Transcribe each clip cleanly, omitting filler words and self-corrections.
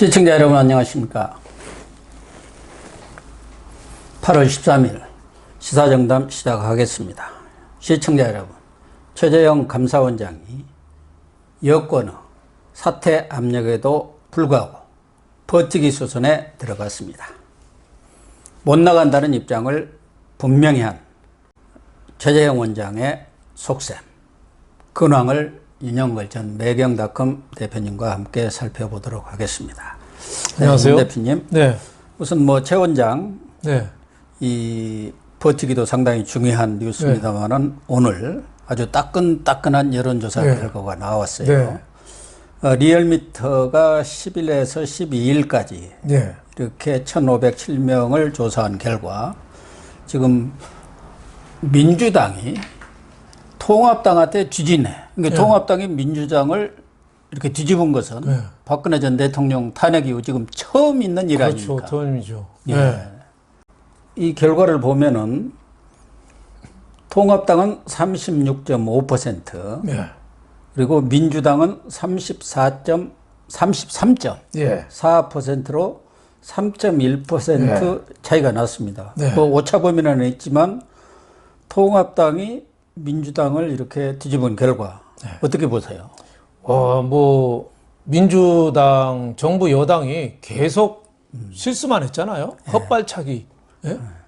시청자 여러분 안녕하십니까. 8월 13일 시사정담 시작하겠습니다. 시청자 여러분, 최재형 감사원장이 여권의 사퇴 압력에도 불구하고 버티기 수순에 들어갔습니다. 못 나간다는 입장을 분명히 한 최재형 원장의 속셈, 근황을 윤영걸 전 매경닷컴 대표님과 함께 살펴보도록 하겠습니다. 안녕하세요. 네, 대표님. 네. 우선 최 원장, 네. 이 버티기도 상당히 중요한 뉴스입니다만은 오늘 아주 따끈따끈한 여론조사 결과가 나왔어요. 리얼미터가 10일에서 12일까지 이렇게 1,507명을 조사한 결과 지금 민주당이 통합당한테 뒤지네. 그러니까 통합당이 민주당을 이렇게 뒤집은 것은 박근혜 전 대통령 탄핵 이후 지금 처음 있는 일 아닙니까? 그렇죠. 처음이죠. 이 결과를 보면은 통합당은 36.5%, 그리고 민주당은 33.4%로 3.1% 차이가 났습니다. 그 오차 범위 안에 있지만 통합당이 민주당을 이렇게 뒤집은 결과 어떻게 보세요? 민주당 정부 여당이 계속 실수만 했잖아요. 헛발차기.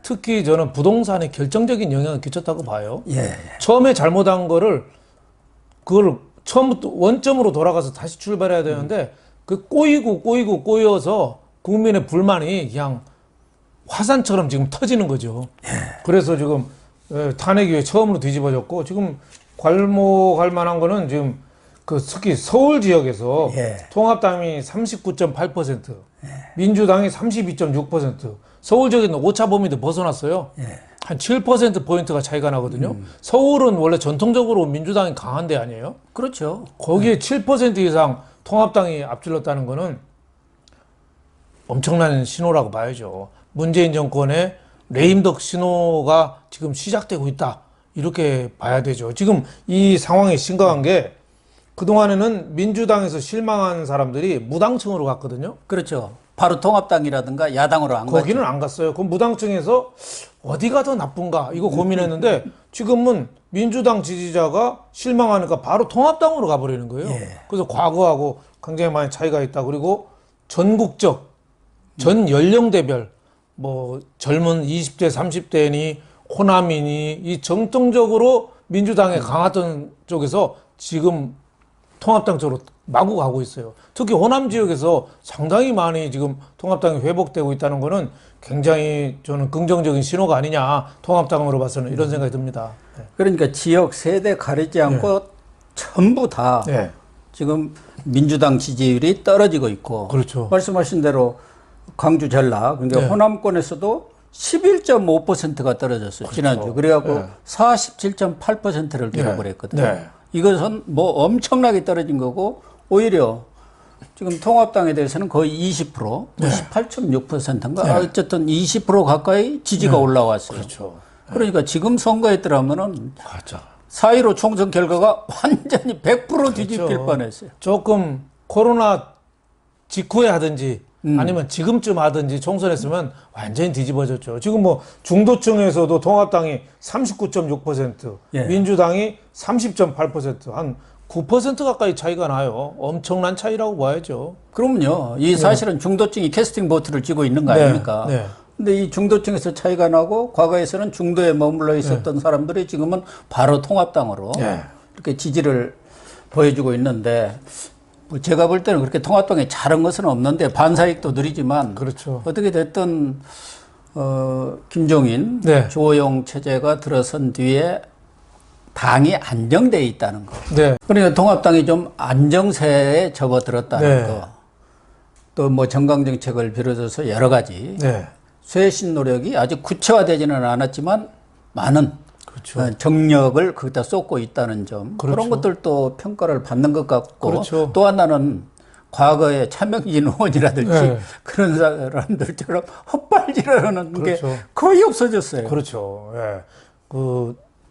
특히 저는 부동산에 결정적인 영향을 끼쳤다고 봐요. 처음에 잘못한 그걸 처음부터 원점으로 돌아가서 다시 출발해야 되는데 그 꼬여서 국민의 불만이 그냥 화산처럼 지금 터지는 거죠. 그래서 지금 탄핵 이후에 처음으로 뒤집어졌고, 지금 괄목할 만한 거는 지금 특히 서울 지역에서 통합당이 39.8%, 민주당이 32.6%, 서울 지역에는 오차 범위도 벗어났어요. 한 7%포인트가 차이가 나거든요. 서울은 원래 전통적으로 민주당이 강한 데 아니에요? 그렇죠. 거기에 7% 이상 통합당이 앞질렀다는 거는 엄청난 신호라고 봐야죠. 문재인 정권의 레임덕 신호가 지금 시작되고 있다, 이렇게 봐야 되죠. 지금 이 상황이 심각한 게, 그동안에는 민주당에서 실망한 사람들이 무당층으로 갔거든요. 그렇죠. 바로 통합당이라든가 야당으로 안 거기는 갔죠. 안 갔어요. 그럼 무당층에서 어디가 더 나쁜가 이거 고민했는데 지금은 민주당 지지자가 실망하니까 바로 통합당으로 가버리는 거예요. 그래서 과거하고 굉장히 많이 차이가 있다. 그리고 전국적, 전 연령대별, 젊은 20대, 30대니 호남이니 이 정통적으로 민주당에 강했던 쪽에서 지금 통합당 쪽으로 마구 가고 있어요. 특히 호남 지역에서 상당히 많이 지금 통합당이 회복되고 있다는 거는 굉장히 저는 긍정적인 신호가 아니냐, 통합당으로 봐서는, 이런 생각이 듭니다. 그러니까 지역 세대 가리지 않고 전부 다 지금 민주당 지지율이 떨어지고 있고, 그렇죠. 말씀하신 대로 광주 전라, 그러니까 호남권에서도 11.5%가 떨어졌어요. 지난주. 그래갖고 47.8%를 기록을했거든요. 이것은 엄청나게 떨어진 거고, 오히려 지금 통합당에 대해서는 거의 20%, 18.6%인가? 어쨌든 20% 가까이 지지가 올라왔어요. 그렇죠. 그러니까 지금 선거에 들어가면은 4.15 총선 결과가 완전히 100% 뒤집힐 뻔했어요. 조금 코로나 직후에 하든지 아니면 지금쯤 하든지 총선했으면 완전히 뒤집어졌죠. 지금 중도층에서도 통합당이 39.6%, 민주당이 30.8%, 한 9% 가까이 차이가 나요. 엄청난 차이라고 봐야죠. 그러면요, 이 사실은 중도층이 캐스팅 보트를 쥐고 있는 거 아닙니까? 근데 이 중도층에서 차이가 나고, 과거에서는 중도에 머물러 있었던 사람들이 지금은 바로 통합당으로 이렇게 지지를 보여주고 있는데, 제가 볼 때는 그렇게 통합당이 잘한 것은 없는데, 반사익도 느리지만, 어떻게 됐든 김종인, 조영 체제가 들어선 뒤에 당이 안정돼 있다는 거. 그러니까 통합당이 좀 안정세에 접어들었다는 거. 또 정강정책을 비롯해서 여러 가지 쇄신 노력이 아직 구체화되지는 않았지만 많은 정력을 거기다 쏟고 있다는 점, 그런 것들도 평가를 받는 것 같고, 또 하나는 과거에 차명진 의원이라든지 그런 사람들처럼 헛발질하는 게 거의 없어졌어요.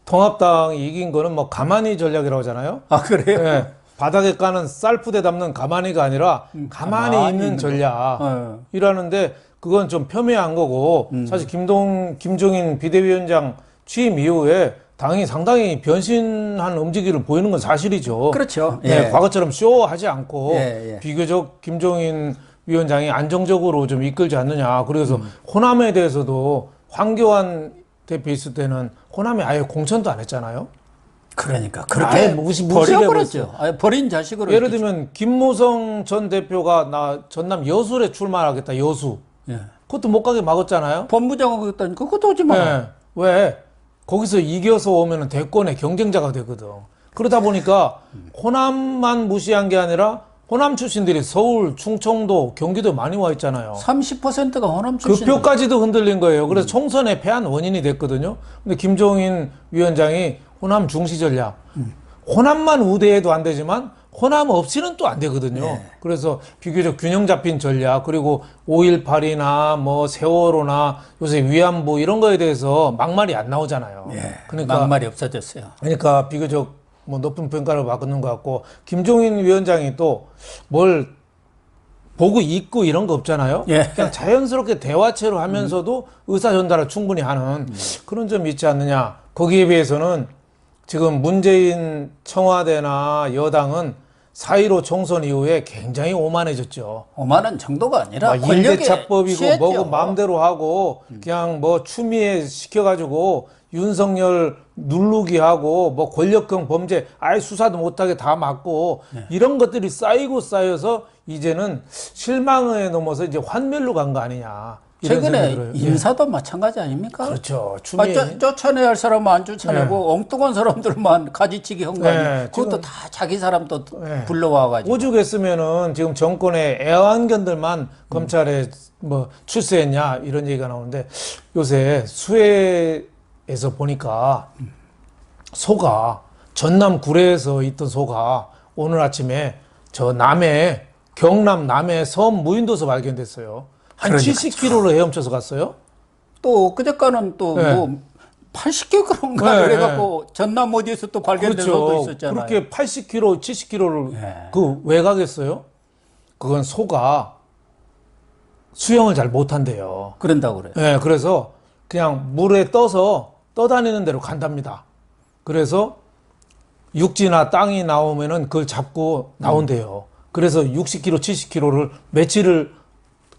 통합당이 이긴 거는 가만히 전략이라고 하잖아요. 아, 그래요? 바닥에 까는 쌀푸대 담는 가만히가 아니라 가만히 있는 전략이라는데 그건 좀 폄훼한 거고 사실 김종인 비대위원장 취임 이후에 당이 상당히 변신한 움직임을 보이는 건 사실이죠. 그렇죠. 네, 과거처럼 쇼하지 않고 비교적 김종인 위원장이 안정적으로 좀 이끌지 않느냐. 그래서 호남에 대해서도 황교안 대표 있을 때는 호남에 아예 공천도 안 했잖아요. 그러니까 그렇게 버려버렸죠. 아예 버린 자식으로. 예를 들면 김무성 전 대표가 나 전남 여수에 출마하겠다. 여수. 그것도 못 가게 막았잖아요. 법무장관 그랬다니까 그것도 오지 마. 왜? 거기서 이겨서 오면은 대권의 경쟁자가 되거든. 그러다 보니까 호남만 무시한 게 아니라 호남 출신들이 서울, 충청도, 경기도 많이 와 있잖아요. 30%가 호남 출신. 그 표까지도 흔들린 거예요. 그래서 총선에 패한 원인이 됐거든요. 근데 김종인 위원장이 호남 중시 전략. 호남만 우대해도 안 되지만 호남 없이는 또 안 되거든요. 그래서 비교적 균형 잡힌 전략, 그리고 5.18이나 뭐 세월호나 요새 위안부 이런 거에 대해서 막말이 안 나오잖아요. 그러니까 막말이 없어졌어요. 그러니까 비교적 뭐 높은 평가를 받는 것 같고, 김종인 위원장이 또 뭘 보고 있고 이런 거 없잖아요. 그냥 자연스럽게 대화체로 하면서도 의사 전달을 충분히 하는 그런 점이 있지 않느냐. 거기에 비해서는 지금 문재인 청와대나 여당은 4.15 총선 이후에 굉장히 오만해졌죠. 오만한 정도가 아니라 임대차법이고 뭐고 마음대로 하고 그냥 뭐 추미애 시켜가지고 윤석열 누르기 하고 뭐 권력형 범죄 아예 수사도 못하게 다 막고 이런 것들이 쌓이고 쌓여서 이제는 실망에 넘어서 이제 환멸로 간 거 아니냐. 최근에 인사도 마찬가지 아닙니까? 그렇죠. 쫓아내야 할 사람은 안 쫓아내고 엉뚱한 사람들만 가지치기 한 거 아니에요? 그것도 다 자기 사람 또 불러와가지고. 오죽했으면은 지금 정권의 애완견들만 검찰에 뭐 출세했냐 이런 얘기가 나오는데, 요새 수해에서 보니까 소가 전남 구례에서 있던 소가 오늘 아침에 저 경남 남해 섬 무인도에서 발견됐어요. 한 그러니까 70km로 헤엄쳐서 갔어요. 또 그저께는 또 뭐 80km인가 그래갖고 전남 어디에서 또 발견된 소도 있었잖아요. 그렇게 80km, 70km를 그 왜 가겠어요? 그건 소가 수영을 잘 못한대요. 그런다고 그래요. 그래서 그냥 물에 떠다니는 대로 간답니다. 그래서 육지나 땅이 나오면은 그걸 잡고 나온대요. 그래서 60km, 70km를 며칠을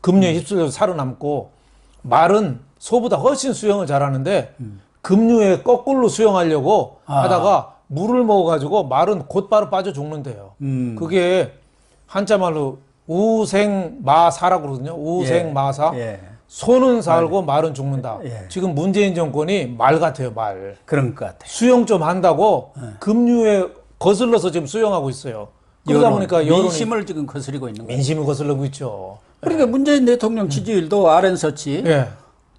급류에 휩쓸려서 살아남고, 말은 소보다 훨씬 수영을 잘하는데 급류에 거꾸로 수영하려고 하다가 물을 먹어가지고 말은 곧바로 빠져 죽는데요. 그게 한자말로 우생마사라고 그러거든요. 우생마사. 소는 살고 말은 죽는다. 지금 문재인 정권이 말 같아요, 말. 그런 것 같아요. 수영 좀 한다고 급류에 거슬러서 지금 수영하고 있어요. 그러다 보니까 민심을 지금 거스리고 있는 거예요. 민심을 거슬러고 있죠. 그러니까 문재인 대통령 지지율도 RN서치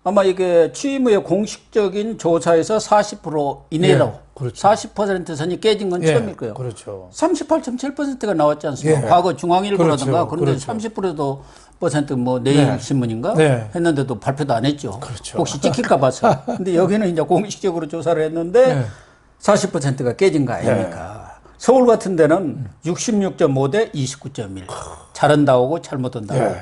아마 이게 취임 후에 공식적인 조사에서 40% 이내로 40% 선이 깨진 건 처음일 거예요. 그렇죠. 38.7%가 나왔지 않습니까? 과거 중앙일보라든가 그런데 30%도 뭐 내일신문인가 했는데도 발표도 안 했죠. 혹시 찍힐까 봐서. 근데 여기는 이제 공식적으로 조사를 했는데 40%가 깨진 거 아닙니까? 서울 같은 데는 66.5 대 29.1. 잘한다고 잘못 온다고.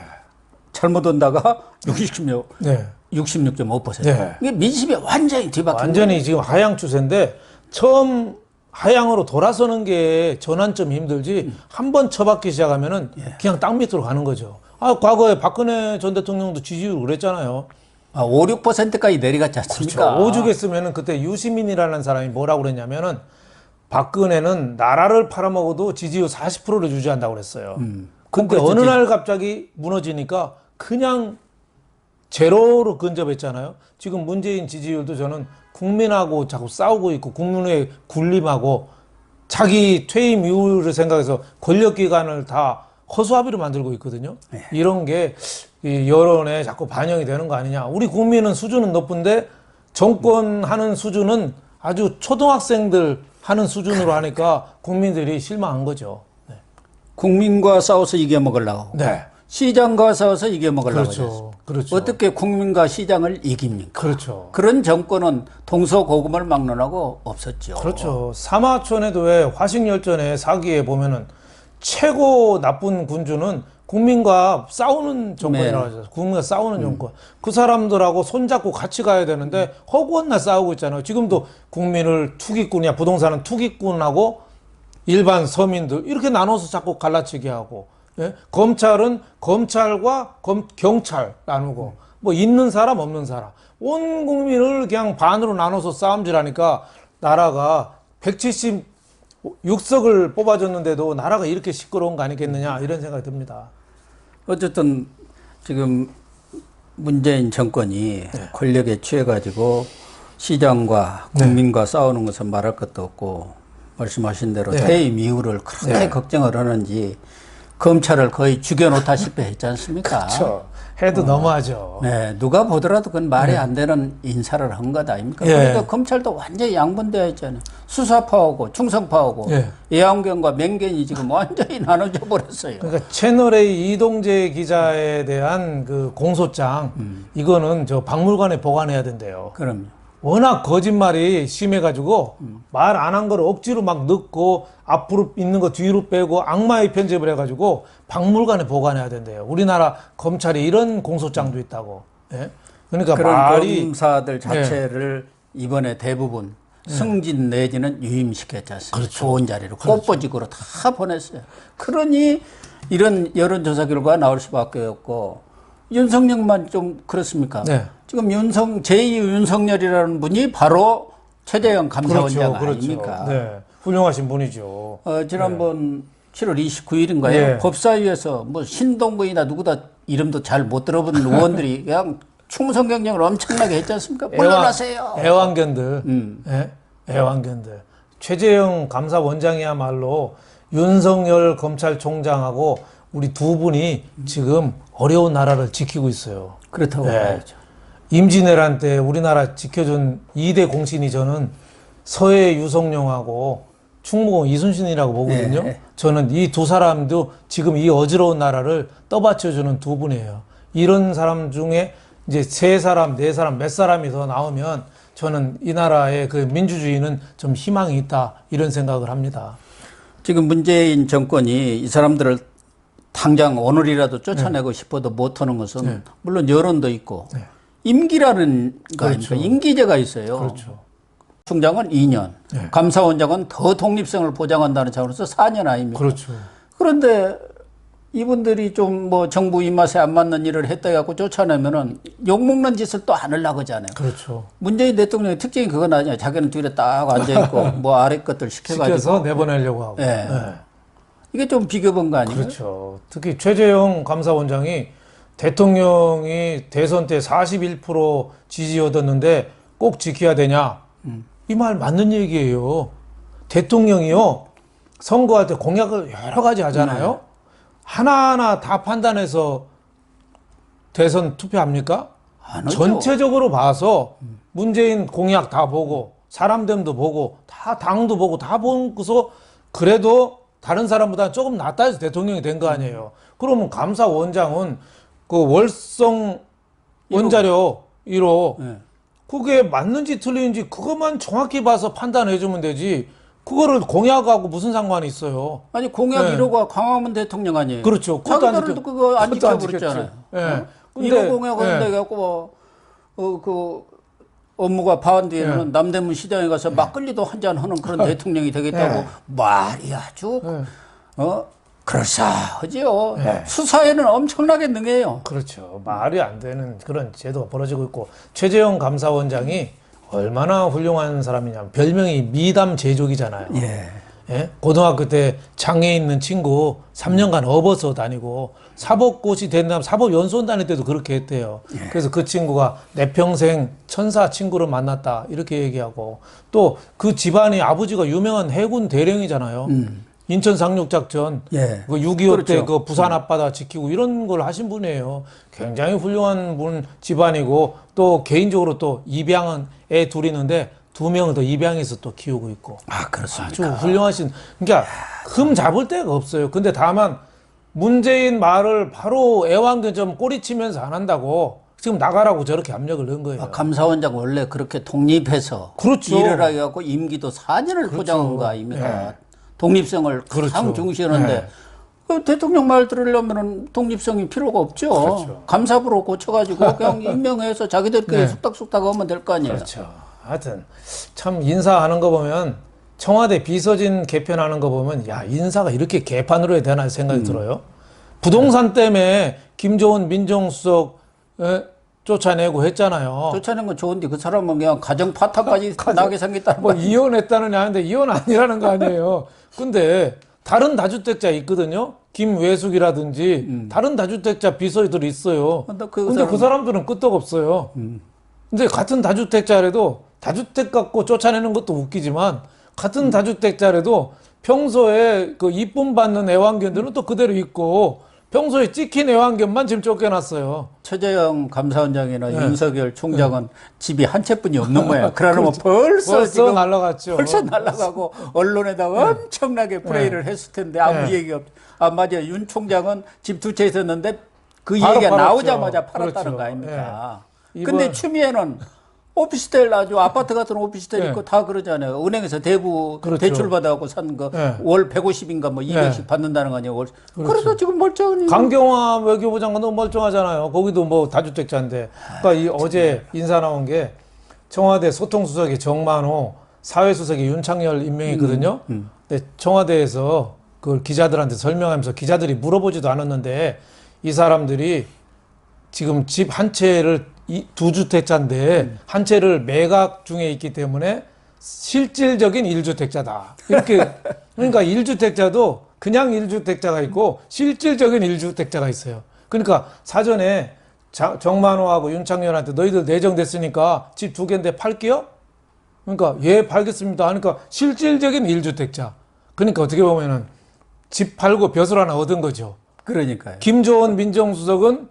잘못 온다가 66.5%. 이게 민심이 완전히 뒤바뀌는 완전히 지금 하향 추세인데, 처음 하향으로 돌아서는 게 전환점이 힘들지 한 번 쳐박기 시작하면은 그냥 땅 밑으로 가는 거죠. 과거에 박근혜 전 대통령도 지지율 그랬잖아요. 5, 6%까지 내려갔지 않습니까? 그렇죠. 오죽했으면은 그때 유시민이라는 사람이 뭐라고 그랬냐면은 박근혜는 나라를 팔아먹어도 지지율 40%를 유지한다고 그랬어요. 근데 어느 날 갑자기 무너지니까 그냥 제로로 근접했잖아요. 지금 문재인 지지율도 저는 국민하고 자꾸 싸우고 있고 국민의 군림하고 자기 퇴임 이후를 생각해서 권력기관을 다 허수아비로 만들고 있거든요. 이런 게 이 여론에 자꾸 반영이 되는 거 아니냐. 우리 국민은 수준은 높은데 정권 하는 수준은 아주 초등학생들 하는 수준으로 하니까 국민들이 실망한 거죠. 국민과 싸워서 이겨먹으려고. 시장과 싸워서 이겨먹으려고 그렇죠. 했어요. 그렇죠. 어떻게 국민과 시장을 이깁니까? 그렇죠. 그런 정권은 동서고금을 막론하고 없었죠. 그렇죠. 사마천에도 왜 화식열전의 사기에 보면은 최고 나쁜 군주는 국민과 싸우는 정권이라고 하죠. 국민과 싸우는 정권. 그 사람들하고 손잡고 같이 가야 되는데 허구한 날 싸우고 있잖아요. 지금도 국민을 투기꾼이야, 부동산은 투기꾼하고 일반 서민들 이렇게 나눠서 자꾸 갈라치기 하고, 예? 검찰은 검찰과 경찰 나누고, 뭐 있는 사람 없는 사람 온 국민을 그냥 반으로 나눠서 싸움질하니까 나라가 176석을 뽑아줬는데도 나라가 이렇게 시끄러운 거 아니겠느냐 이런 생각이 듭니다. 어쨌든 지금 문재인 정권이 권력에 취해가지고 시장과 국민과 싸우는 것은 말할 것도 없고 말씀하신 대로 퇴임 이후를 그렇게 걱정을 하는지 검찰을 거의 죽여놓다시피 했지 않습니까? 그렇죠. 해도 너무하죠. 네, 누가 보더라도 그건 말이 안 되는 인사를 한 것 아닙니까? 그러니까 검찰도 완전히 양분되어 있잖아요. 수사파하고 충성파하고 애완견과 맹견이 지금 완전히 나눠져 버렸어요. 그러니까 채널A 이동재 기자에 대한 그 공소장 이거는 저 박물관에 보관해야 된대요. 그럼요. 워낙 거짓말이 심해가지고 말 안 한 거를 억지로 막 넣고 앞으로 있는 거 뒤로 빼고 악마의 편집을 해가지고 박물관에 보관해야 된대요. 우리나라 검찰이 이런 공소장도 있다고. 예? 그러니까 그런 말이 검사들 자체를 이번에 대부분 승진 내지는 유임시켰지 않습니까? 그렇죠. 좋은 자리로 꽃보직으로 다 보냈어요. 그러니 이런 여론조사 결과가 나올 수밖에 없고 윤석열만 좀 그렇습니까? 네. 지금 제2 윤석열이라는 분이 바로 최재형 감사원장 그렇죠. 아닙니까? 네. 훌륭하신 분이죠. 지난번 7월 29일인가요? 법사위에서 뭐 신동근이나 누구다 이름도 잘 못 들어본 의원들이 그냥 충성 경쟁을 엄청나게 했지 않습니까? 물러나세요. 애완견들. 예? 애완견들. 최재형 감사원장이야말로 윤석열 검찰총장하고 우리 두 분이 지금 어려운 나라를 지키고 있어요. 그렇다고 봐야죠. 임진왜란 때 우리나라 지켜준 2대 공신이 저는 서해 유성룡하고 충무공 이순신이라고 보거든요. 저는 이 두 사람도 지금 이 어지러운 나라를 떠받쳐주는 두 분이에요. 이런 사람 중에 이제 세 사람, 네 사람, 몇 사람이 더 나오면 저는 이 나라의 그 민주주의는 좀 희망이 있다 이런 생각을 합니다. 지금 문재인 정권이 이 사람들을 당장 오늘이라도 쫓아내고 싶어도 못하는 것은 물론 여론도 있고 임기라는 거 아닙니까? 임기제가 있어요. 그렇죠. 총장은 2년, 감사원장은 더 독립성을 보장한다는 차원에서 4년 아닙니까? 그렇죠. 그런데 이분들이 좀 뭐 정부 입맛에 안 맞는 일을 했다 해갖고 쫓아내면은 욕먹는 짓을 또 안 하려고 하잖아요. 그렇죠. 문재인 대통령의 특징이 그건 아니에요. 자기는 뒤에 딱 앉아있고 뭐 아래 것들 시켜가지고. 시켜서 내보내려고 하고. 이게 좀 비교본 거 아니에요? 그렇죠. 특히 최재형 감사원장이 대통령이 대선 때 41% 지지 얻었는데 꼭 지켜야 되냐? 이 말 맞는 얘기예요. 대통령이요. 선거할 때 공약을 여러 가지 하잖아요. 하나하나 다 판단해서 대선 투표합니까? 안 하죠. 전체적으로 봐서 문재인 공약 다 보고 사람됨도 보고 다 당도 보고 다 보고서 그래도 다른 사람보다 조금 낫다 해서 대통령이 된 거 아니에요. 그러면 감사원장은 그 월성 원자료 1호 그게 맞는지 틀린지 그것만 정확히 봐서 판단해 주면 되지. 그거를 공약하고 무슨 상관이 있어요? 아니 공약 1호가 광화문 대통령 아니에요? 그렇죠. 자기들도 그거 안 지켜버렸잖아요. 예. 1호 공약을 해갖고 그 업무가 파한 뒤에는 남대문 시장에 가서 막걸리도 한잔 하는 그런 대통령이 되겠다고 말이 아주 그럴싸하지요. 수사에는 엄청나게 능해요. 그렇죠. 말이 안 되는 그런 제도가 벌어지고 있고 최재형 감사원장이 얼마나 훌륭한 사람이냐면 별명이 미담 제조기잖아요. 예? 고등학교 때 장애 있는 친구 3년간 업어서 다니고 사법고시 된 다음 사법연수원 다닐 때도 그렇게 했대요. 그래서 그 친구가 내 평생 천사 친구를 만났다 이렇게 얘기하고 또 그 집안이 아버지가 유명한 해군 대령이잖아요. 인천 상륙작전, 그 6.25 때 그 부산 앞바다 지키고 이런 걸 하신 분이에요. 굉장히 훌륭한 분 집안이고 또 개인적으로 또 입양은 애 둘이 있는데 2명을 더 입양해서 또 키우고 있고. 아, 그렇습니까? 아주 훌륭하신, 그러니까 흠 잡을 데가 없어요. 근데 다만 문재인 말을 바로 애완견처럼 꼬리치면서 안 한다고 지금 나가라고 저렇게 압력을 넣은 거예요. 감사원장 원래 그렇게 독립해서 그렇죠. 일을 하고 임기도 4년을 그렇죠. 포장한 거 아닙니까? 네. 독립성을 그렇죠. 가장 중시하는데 네. 그 대통령 말 들으려면 독립성이 필요가 없죠. 그렇죠. 감사부로 고쳐가지고 그냥 임명해서 자기들끼리 네. 쑥닥쑥닥 하면 될 거 아니에요. 그렇죠. 하여튼 참 인사하는 거 보면 청와대 비서진 개편하는 거 보면 야 인사가 이렇게 개판으로 해야 되나 생각이 들어요. 부동산 때문에 김조은 민정수석 쫓아내고 했잖아요. 쫓아낸 건 좋은데 그 사람은 그냥 가정 파탄까지 나게 생겼다는 뭐 거. 이혼했다느냐 하는데 이혼 아니라는 거 아니에요. 근데 다른 다주택자 있거든요. 김외숙이라든지 다른 다주택자 비서들이 있어요. 근데 근데 그 사람들은 끄떡없어요. 근데 같은 다주택자라도 다주택 갖고 쫓아내는 것도 웃기지만 같은 다주택자라도 평소에 그 이쁨 받는 애완견들은 또 그대로 있고 평소에 찍힌 애완견만 지금 쫓겨났어요. 최재형 감사원장이나 윤석열 총장은 집이 한 채뿐이 없는 거야. 그러면 벌써 지금 날라갔죠. 벌써 날아가고 언론에다가 엄청나게 프레이를 했을 텐데 아무 얘기가 없. 맞아요. 윤 총장은 집 두 채 있었는데 그 바로 얘기가 팔았죠. 나오자마자 팔았다는 그렇죠. 거 아닙니까? 예. 근데 이번- 추미애는 오피스텔 아주 아파트 같은 오피스텔 있고 다 그러잖아요. 은행에서 대부 그렇죠. 대출 받아갖고 산 거 월 150인가 뭐 200씩 받는다는 거 아니에요. 그래서 지금 멀쩡히 강경화 외교부 장관도 멀쩡하잖아요. 거기도 뭐 다주택자인데. 그러니까 어제 인사 나온 게 청와대 소통수석이 정만호, 사회수석이 윤창열 임명이거든요. 근데 청와대에서 그걸 기자들한테 설명하면서 기자들이 물어보지도 않았는데 이 사람들이 지금 집 한 채를 두 주택자인데 한 채를 매각 중에 있기 때문에 실질적인 1주택자다. 이렇게 그러니까 1주택자도 그냥 1주택자가 있고 실질적인 1주택자가 있어요. 그러니까 사전에 정만호하고 윤창열한테 너희들 내정됐으니까 집 두 개인데 팔게요? 그러니까 예 팔겠습니다 하니까 실질적인 1주택자. 그러니까 어떻게 보면은 집 팔고 벼슬 하나 얻은 거죠. 그러니까요. 김조은 민정수석은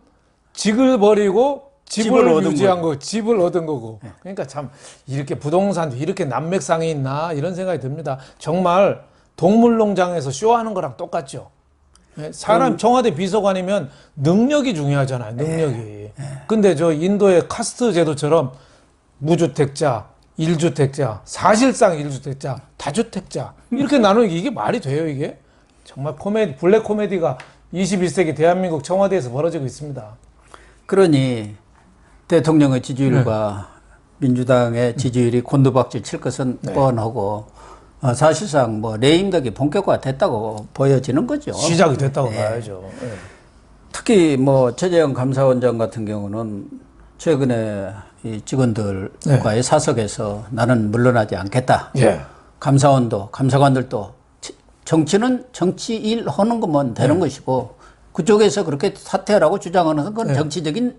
직을 버리고 집을 얻은 유지한 거, 집을 얻은 거고. 그러니까 참 이렇게 부동산도 이렇게 난맥상이 있나 이런 생각이 듭니다. 정말 동물농장에서 쇼하는 거랑 똑같죠. 사람 청와대 비서관이면 능력이 중요하잖아요. 능력이. 근데 저 인도의 카스트 제도처럼 무주택자, 1주택자, 사실상 1주택자, 다주택자 이렇게 나누는 게 이게 말이 돼요, 이게? 정말 블랙 코미디가 21세기 대한민국 청와대에서 벌어지고 있습니다. 그러니 대통령의 지지율과 민주당의 지지율이 곤두박질 칠 것은 뻔하고 사실상 뭐 레임덕이 본격화 됐다고 보여지는 거죠. 시작이 됐다고 봐야죠. 특히 뭐 최재형 감사원장 같은 경우는 최근에 이 직원들과의 사석에서 나는 물러나지 않겠다. 감사원도 감사관들도 정치는 정치 일 하는 것만 되는 것이고 그쪽에서 그렇게 사퇴하라고 주장하는 건 정치적인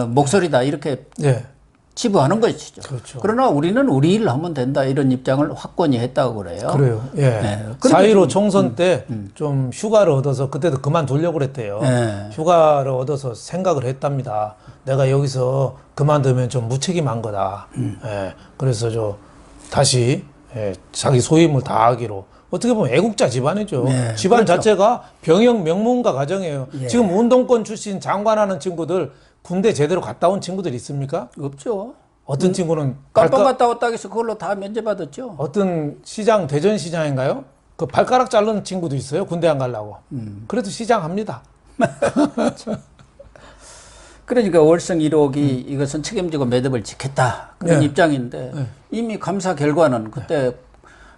목소리다 이렇게 치부하는 것이죠. 그렇죠. 그러나 우리는 우리 일을 하면 된다 이런 입장을 확고히 했다고 그래요. 그래요. 예. 4.15 총선 때 좀 휴가를 얻어서 그때도 그만두려고 그랬대요. 휴가를 얻어서 생각을 했답니다. 내가 여기서 그만두면 좀 무책임한 거다. 그래서 다시 자기 소임을 다하기로. 어떻게 보면 애국자 집안이죠. 집안 그렇죠. 자체가 병영 명문가 가정이에요. 지금 운동권 출신 장관하는 친구들 군대 제대로 갔다 온 친구들 있습니까? 없죠. 어떤 친구는 깜빵 갔다 왔다 해서 그걸로 다 면제받았죠. 어떤 시장 대전시장인가요? 그 발가락 자르는 친구도 있어요. 군대 안 가려고. 그래도 시장 합니다. 그러니까 월성 1호기 이것은 책임지고 매듭을 지켰다 그런 입장인데 이미 감사 결과는 그때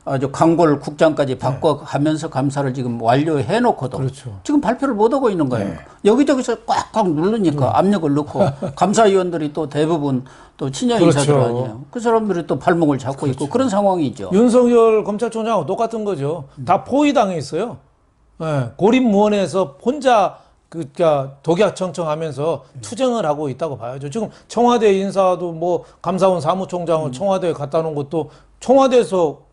아주 강골 국장까지 바꿔가면서 감사를 지금 완료해 놓고도 그렇죠. 지금 발표를 못 하고 있는 거예요. 여기저기서 꽉꽉 누르니까 압력을 넣고 감사위원들이 또 대부분 또 친여 인사들 아니에요. 그 사람들이 또 발목을 잡고 있고 그런 상황이죠. 윤석열 검찰총장하고 똑같은 거죠. 다 포위당해 있어요. 고립무원에서 혼자 독약 청청하면서 투쟁을 하고 있다고 봐야죠. 지금 청와대 인사도 뭐 감사원 사무총장을 청와대에 갖다 놓은 것도 청와대에서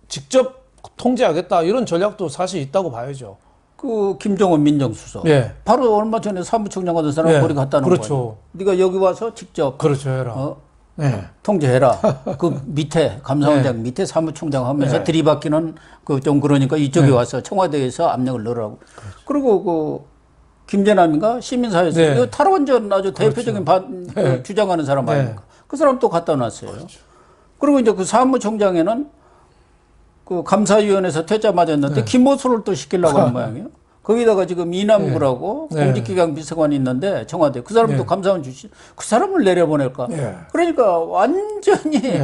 직접 통제하겠다 이런 전략도 사실 있다고 봐야죠. 그 김정은 민정수석 바로 얼마 전에 사무총장 하던 사람 거리 갖다 놓은 그렇죠. 거예요. 네가 여기 와서 직접 그렇죠. 해라. 네. 통제해라. 그 밑에 감사원장 밑에 사무총장 하면서 들이받기는 그 좀 그러니까 이쪽에 와서 청와대에서 압력을 넣으라고. 그리고 그 김재남인가 시민사회에서 이거 탈원전 아주 대표적인 주장하는 사람 아닙니까? 그 사람 또 갖다 놨어요. 그리고 이제 그 사무총장에는 그 감사위원회에서 퇴짜 맞았는데 김호수를 또 시키려고 하는 모양이에요. 거기다가 지금 이남구라고 공직기강 비서관이 있는데 청와대 그 사람도 감사원 출신 그 사람을 내려보낼까? 그러니까 완전히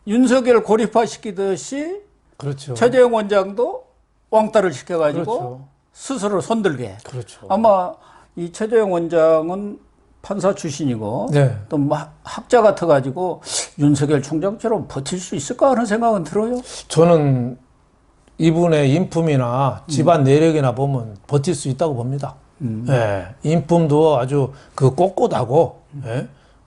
윤석열 고립화시키듯이 그렇죠. 최재형 원장도 왕따를 시켜가지고 그렇죠. 스스로 손들게. 그렇죠. 아마 이 최재형 원장은 판사 출신이고 또 학자 같아가지고 윤석열 총장처럼 버틸 수 있을까 하는 생각은 들어요. 저는 이분의 인품이나 집안 내력이나 보면 버틸 수 있다고 봅니다. 인품도 아주 그 꼿꼿하고,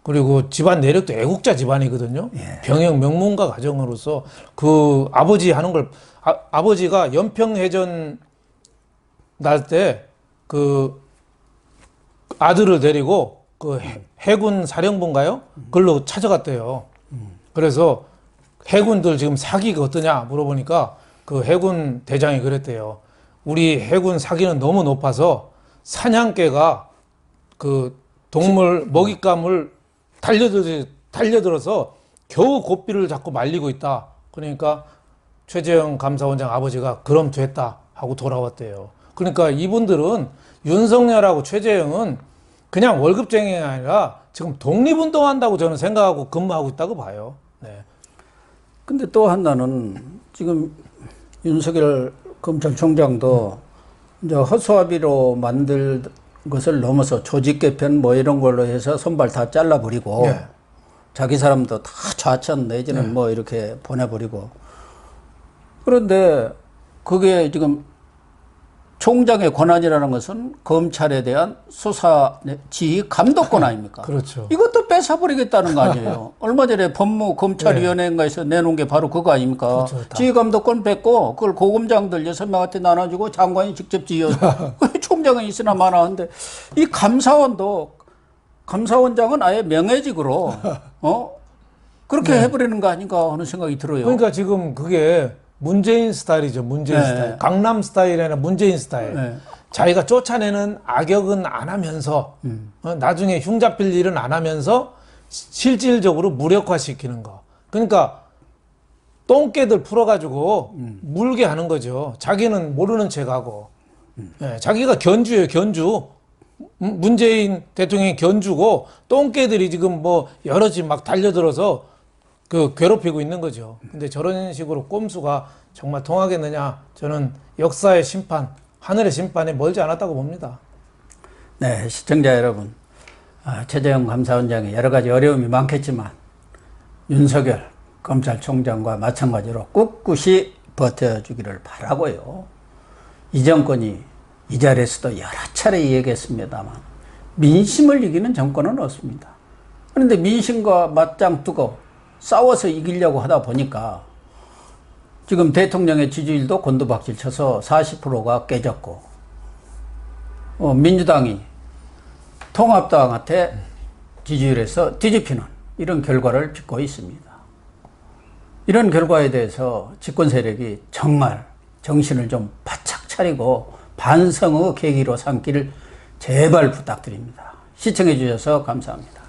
그리고 집안 내력도 애국자 집안이거든요. 병역 명문가 가정으로서 그 아버지 하는 걸, 아버지가 연평해전 날 때 그 아들을 데리고 그 해군 사령부인가요? 그걸로 찾아갔대요. 그래서 해군들 지금 사기가 어떠냐 물어보니까 그 해군 대장이 그랬대요. 우리 해군 사기는 너무 높아서 사냥개가 그 동물 먹잇감을 달려들어서 겨우 고삐를 잡고 말리고 있다. 그러니까 최재형 감사원장 아버지가 그럼 됐다 하고 돌아왔대요. 그러니까 이분들은 윤석열하고 최재형은 그냥 월급쟁이가 아니라 지금 독립운동한다고 저는 생각하고 근무하고 있다고 봐요. 네. 근데 또 하나는 지금 윤석열 검찰총장도 이제 허수아비로 만들 것을 넘어서 조직 개편 뭐 이런 걸로 해서 손발 다 잘라버리고 자기 사람도 다 좌천 내지는 뭐 이렇게 보내버리고 그런데 그게 지금 총장의 권한이라는 것은 검찰에 대한 수사 지휘 감독권 아닙니까? 그렇죠. 이것도 뺏어버리겠다는 거 아니에요. 얼마 전에 법무검찰위원회인가에서 내놓은 게 바로 그거 아닙니까? 그렇죠. 지휘 감독권 뺏고 그걸 고검장들 6명한테 나눠주고 장관이 직접 지휘해서 총장은 있으나 마나 한데 이 감사원장은 아예 명예직으로 그렇게 해버리는 거 아닌가 하는 생각이 들어요. 그러니까 지금 그게 문재인 스타일이죠. 문재인 스타일. 강남 스타일이 아니라 문재인 스타일. 자기가 쫓아내는 악역은 안 하면서 나중에 흉 잡힐 일은 안 하면서 실질적으로 무력화시키는 거. 그러니까 똥개들 풀어가지고 물게 하는 거죠. 자기는 모르는 척하고. 자기가 견주예요. 견주. 문재인 대통령이 견주고 똥개들이 지금 뭐 여러 집 막 달려들어서 그 괴롭히고 있는 거죠. 근데 저런 식으로 꼼수가 정말 통하겠느냐? 저는 역사의 심판, 하늘의 심판에 멀지 않았다고 봅니다. 네, 시청자 여러분. 최재형 감사원장이 여러 가지 어려움이 많겠지만 윤석열 검찰총장과 마찬가지로 꿋꿋이 버텨주기를 바라고요. 이 정권이 이 자리에서도 여러 차례 얘기했습니다만 민심을 이기는 정권은 없습니다. 그런데 민심과 맞짱 뜨고 싸워서 이기려고 하다 보니까 지금 대통령의 지지율도 곤두박질 쳐서 40%가 깨졌고 민주당이 통합당한테 지지율에서 뒤집히는 이런 결과를 빚고 있습니다. 이런 결과에 대해서 집권 세력이 정말 정신을 좀 바짝 차리고 반성의 계기로 삼기를 제발 부탁드립니다. 시청해 주셔서 감사합니다.